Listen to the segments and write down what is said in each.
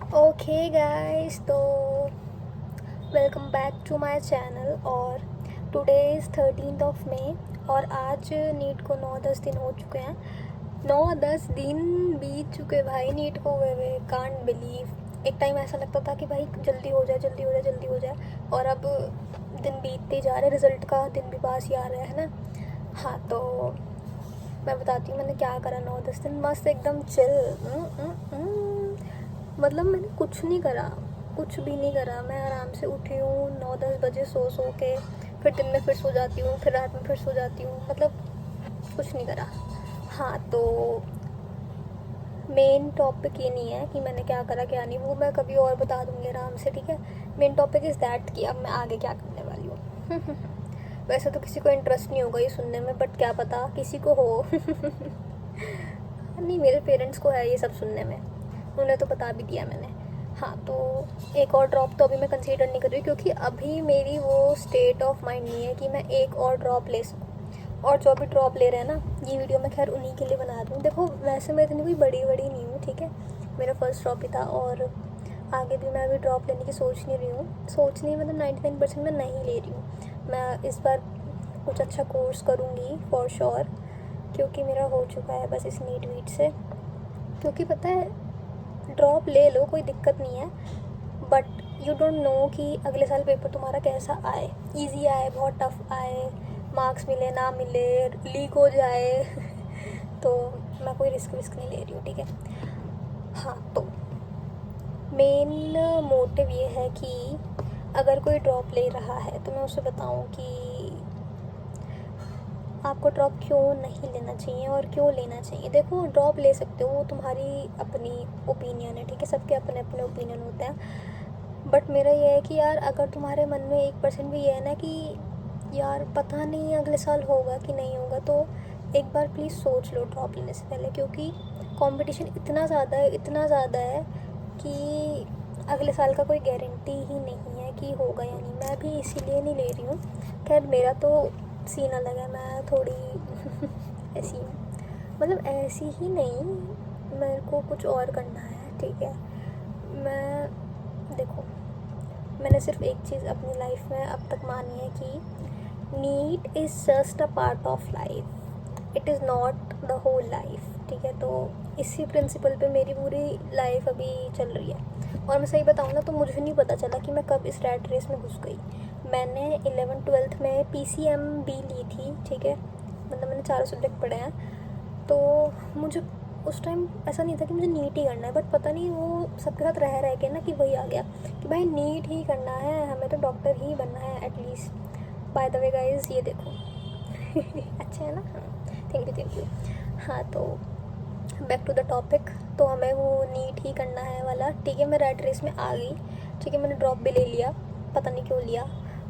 Okay guys, तो welcome back to my channel. और today is 13 May और आज नीट को 9-10 दिन हो चुके हैं। 9-10 दिन बीत चुके भाई नीट को हुए कांट बिलीव। एक टाइम ऐसा लगता था कि भाई जल्दी हो जाए जल्दी हो जाए जल्दी हो जाए, और अब दिन बीतते जा रहे, रिज़ल्ट का दिन भी पास ही आ रहा है ना। हाँ, तो मैं बताती हूँ मैंने क्या करा 9-10 दिन। मस्त एकदम चिल। मतलब मैंने कुछ नहीं करा, कुछ भी नहीं करा। मैं आराम से उठी हूँ 9-10 बजे सो के, फिर दिन में फिर सो जाती हूँ, फिर रात में फिर सो जाती हूँ। मतलब कुछ नहीं करा। हाँ, तो मेन टॉपिक ये नहीं है कि मैंने क्या करा क्या नहीं, वो मैं कभी और बता दूँगी आराम से, ठीक है। मेन टॉपिक इज़ दैट कि अब मैं आगे क्या करने वाली हूँ। वैसे तो किसी को इंटरेस्ट नहीं होगा ये सुनने में, बट क्या पता किसी को हो। नहीं, मेरे पेरेंट्स को है ये सब सुनने में, उन्हें तो बता भी दिया मैंने। हाँ, तो एक और ड्रॉप तो अभी मैं कंसीडर नहीं कर रही, क्योंकि अभी मेरी वो स्टेट ऑफ माइंड नहीं है कि मैं एक और ड्रॉप ले सकूँ। और जो भी ड्रॉप ले रहे हैं ना, ये वीडियो मैं खैर उन्हीं के लिए बना दूँ। देखो, वैसे मैं इतनी कोई बड़ी नहीं हूँ, ठीक है। मेरा फर्स्ट ड्रॉप ही था, और आगे भी मैं अभी ड्रॉप लेने की सोच नहीं रही हूँ। सोच नहीं, मतलब 99% मैं नहीं ले रही हूँ। मैं इस बार कुछ अच्छा कोर्स करूँगी फॉर श्योर, क्योंकि मेरा हो चुका है बस इस नीट वीट से। क्योंकि पता है, ड्रॉप ले लो कोई दिक्कत नहीं है, बट यू डोंट नो कि अगले साल पेपर तुम्हारा कैसा आए। इजी आए, बहुत टफ आए, मार्क्स मिले ना मिले, लीक हो जाए। तो मैं कोई रिस्क विस्क नहीं ले रही हूँ, ठीक है। हाँ, तो मेन मोटिव ये है कि अगर कोई ड्रॉप ले रहा है तो मैं उसे बताऊँ कि आपको ड्रॉप क्यों नहीं लेना चाहिए और क्यों लेना चाहिए। देखो, ड्रॉप ले सकते हो, वो तुम्हारी अपनी ओपिनियन है, ठीक है। सबके अपने अपने ओपिनियन होते हैं। बट मेरा ये है कि यार, अगर तुम्हारे मन में 1% भी ये है ना कि यार पता नहीं अगले साल होगा कि नहीं होगा, तो एक बार प्लीज़ सोच लो ड्रॉप लेने से पहले। क्योंकि कंपटीशन इतना ज़्यादा है, इतना ज़्यादा है कि अगले साल का कोई गारंटी ही नहीं है कि होगा या नहीं। मैं भी इसीलिए नहीं ले रही हूँ। खैर, मेरा तो सीन अलग है, मैं थोड़ी ऐसी हूँ। मतलब ऐसी ही नहीं, मेरे को कुछ और करना है, ठीक है। मैं देखो, मैंने सिर्फ एक चीज़ अपनी लाइफ में अब तक मानी है कि NEET is just a part of life, it is not the whole life, ठीक है। तो इसी प्रिंसिपल पे मेरी पूरी लाइफ अभी चल रही है। और मैं सही बताऊँ ना, तो मुझे नहीं पता चला कि मैं कब इस रैट रेस में घुस गई। मैंने 11th-12th में PCMB ली थी, ठीक है। मतलब मैंने 4 सब्जेक्ट पढ़े हैं। तो मुझे उस टाइम ऐसा नहीं था कि मुझे नीट ही करना है, बट पता नहीं वो सबके साथ रह के ना कि वही आ गया कि भाई नीट ही करना है, हमें तो डॉक्टर ही बनना है at least. By the way guys, ये देखो। अच्छा है ना। हाँ, थैंक यू। हाँ, तो बैक टू द टॉपिक। तो हमें वो नीट ही करना है वाला, ठीक है। मैं रैट रेस में आ गई, ठीक है। मैंने ड्रॉप भी ले लिया, पता नहीं क्यों लिया,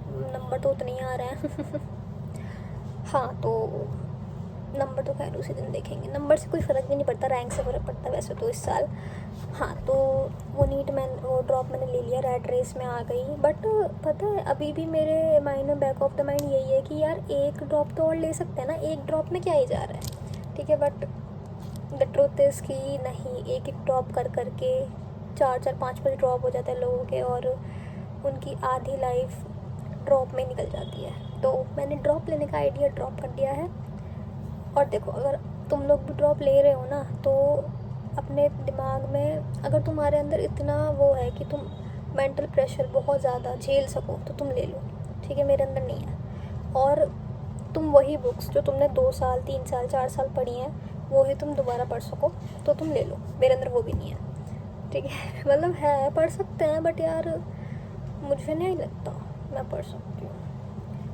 नंबर तो उतने ही आ रहे हैं। हाँ, तो नंबर तो खैर उसी दिन देखेंगे, नंबर से कोई फ़र्क भी नहीं पड़ता, रैंक से फ़र्क पड़ता है वैसे तो इस साल। हाँ, तो वो ड्रॉप मैंने ले लिया, रैट रेस में आ गई। बट पता है, अभी भी मेरे माइंड में, बैक ऑफ द माइंड यही है कि यार एक ड्रॉप तो और ले सकते हैं ना, एक ड्रॉप में क्या ही जा रहा है, ठीक है। बट द ट्रुथ इज़ कि नहीं, एक एक ड्रॉप कर के 4-4 5-5 ड्रॉप हो जाते हैं लोगों के, और उनकी आधी लाइफ ड्रॉप में निकल जाती है। तो मैंने ड्रॉप लेने का आइडिया ड्रॉप कर दिया है। और देखो, अगर तुम लोग भी ड्रॉप ले रहे हो ना, तो अपने दिमाग में अगर तुम्हारे अंदर इतना वो है कि तुम मेंटल प्रेशर बहुत ज़्यादा झेल सको, तो तुम ले लो, ठीक है। मेरे अंदर नहीं है। और तुम वही बुक्स जो तुमने 2 साल 3 साल 4 साल पढ़ी हैं, वो ही तुम दोबारा पढ़ सको, तो तुम ले लो। मेरे अंदर वो भी नहीं है, ठीक है। मतलब है, पढ़ सकते हैं, बट यार मुझे नहीं लगता मैं पढ़ सकती हूँ।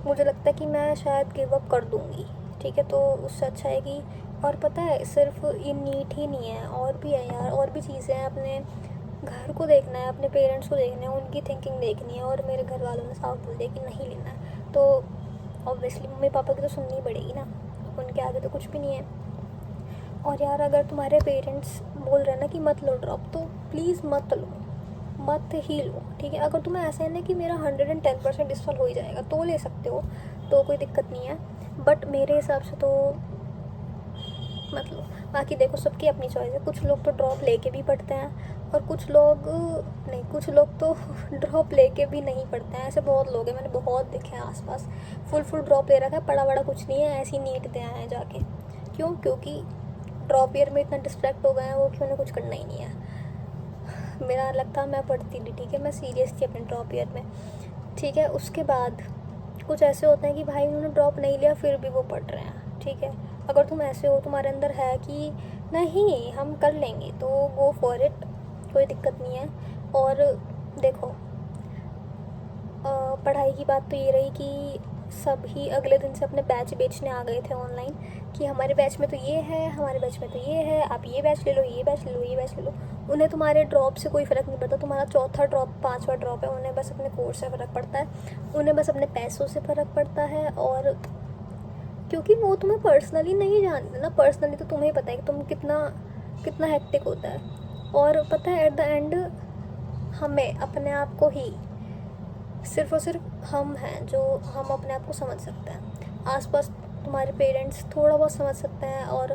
मुझे लगता है कि मैं शायद गिव अप कर दूँगी, ठीक है। तो उससे अच्छा है कि, और पता है, सिर्फ ये नीट ही नहीं है, और भी है यार, और भी चीज़ें हैं। अपने घर को देखना है, अपने पेरेंट्स को देखना है, उनकी थिंकिंग देखनी है। और मेरे घर वालों ने साफ बोल दिया कि नहीं लेना है, तो ऑब्वियसली मम्मी पापा की तो सुननी पड़ेगी ना, उनके आगे तो कुछ भी नहीं है। और यार, अगर तुम्हारे पेरेंट्स बोल रहे हैं ना कि मत लो ड्रॉप, तो प्लीज़ मत लो, मत ही लो, ठीक है। अगर तुम्हें ऐसा है ना कि मेरा 110% इस साल हो ही जाएगा, तो ले सकते हो, तो कोई दिक्कत नहीं है। बट मेरे हिसाब से तो रिस्क मत लो। बाकी देखो सबकी अपनी चॉइस है, कुछ लोग तो ड्रॉप लेके भी पढ़ते हैं और कुछ लोग नहीं, कुछ लोग तो ड्रॉप लेके भी नहीं पढ़ते हैं। ऐसे बहुत लोग हैं, मैंने बहुत देखे हैं आसपास, फुल ड्रॉप ले रखा है, पढ़ा वड़ा कुछ नहीं है, ऐसे ही नीट दे आए हैं जाके। क्यों? क्योंकि ड्रॉप ईयर में इतना डिस्ट्रैक्ट हो गए हैं वो कि उन्हें कुछ करना ही नहीं है। मेरा लगता मैं पढ़ती नहीं, ठीक है, मैं सीरियस थी अपने ड्रॉप ईयर में, ठीक है। उसके बाद कुछ ऐसे होते हैं कि भाई उन्होंने ड्रॉप नहीं लिया फिर भी वो पढ़ रहे हैं, ठीक है। अगर तुम ऐसे हो, तुम्हारे अंदर है कि नहीं हम कर लेंगे, तो गो फॉर इट, कोई दिक्कत नहीं है। और देखो पढ़ाई की बात तो ये रही कि सब ही अगले दिन से अपने बैच बेचने आ गए थे ऑनलाइन कि हमारे बैच में तो ये है, हमारे बैच में तो ये है, आप ये बैच ले लो, ये बैच ले लो, ये बैच ले लो। उन्हें तुम्हारे ड्रॉप से कोई फ़र्क नहीं पड़ता, तुम्हारा चौथा ड्रॉप 5वां ड्रॉप है, उन्हें बस अपने कोर्स से फ़र्क पड़ता है, उन्हें बस अपने पैसों से फ़र्क पड़ता है। और क्योंकि वो तुम्हें पर्सनली नहीं जानते ना, पर्सनली तो तुम्हें पता है कि तुम कितना कितना हेक्टिक होता है। और पता है एट द एंड हमें अपने आप को ही सिर्फ़ और सिर्फ हम हैं जो हम अपने आप को समझ सकते हैं। आसपास तुम्हारे पेरेंट्स थोड़ा बहुत समझ सकते हैं, और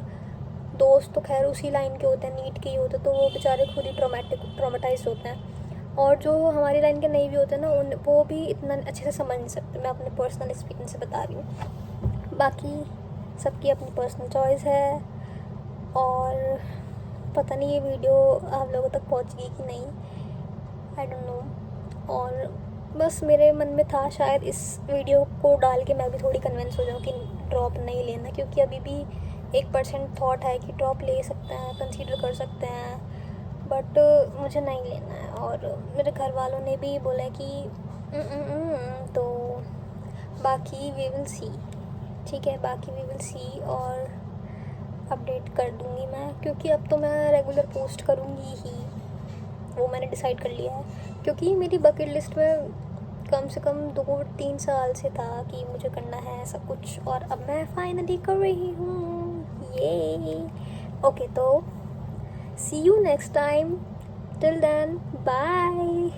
दोस्त तो खैर उसी लाइन के होते हैं, नीट के ही होते हैं, तो वो बेचारे खुद ही ट्रॉमेटाइज्ड होते हैं। और जो हमारी लाइन के नहीं भी होते ना, उन वो भी इतना अच्छे से समझ नहीं सकते। मैं अपने पर्सनल एक्सपीरियंस से बता रही हूँ, बाकी सबकी अपनी पर्सनल चॉइस है। और पता नहीं ये वीडियो आप लोगों तक पहुँचेगी कि नहीं, आई डोंट नो। और बस मेरे मन में था शायद इस वीडियो को डाल के मैं भी थोड़ी कन्विंस हो जाऊँ कि ड्रॉप नहीं लेना, क्योंकि अभी भी 1% थॉट है कि ड्रॉप ले सकते हैं, कंसीडर कर सकते हैं, बट मुझे नहीं लेना है। और मेरे घर वालों ने भी बोला कि तो बाकी वी विल सी, ठीक है, बाकी वी विल सी। और अपडेट कर दूँगी मैं, क्योंकि अब तो मैं रेगुलर पोस्ट करूँगी ही, वो मैंने डिसाइड कर लिया है। क्योंकि मेरी बकेट लिस्ट में कम से कम 2-3 साल से था कि मुझे करना है ऐसा कुछ, और अब मैं फाइनली कर रही हूँ, ये। ओके, तो see you next time, till then bye.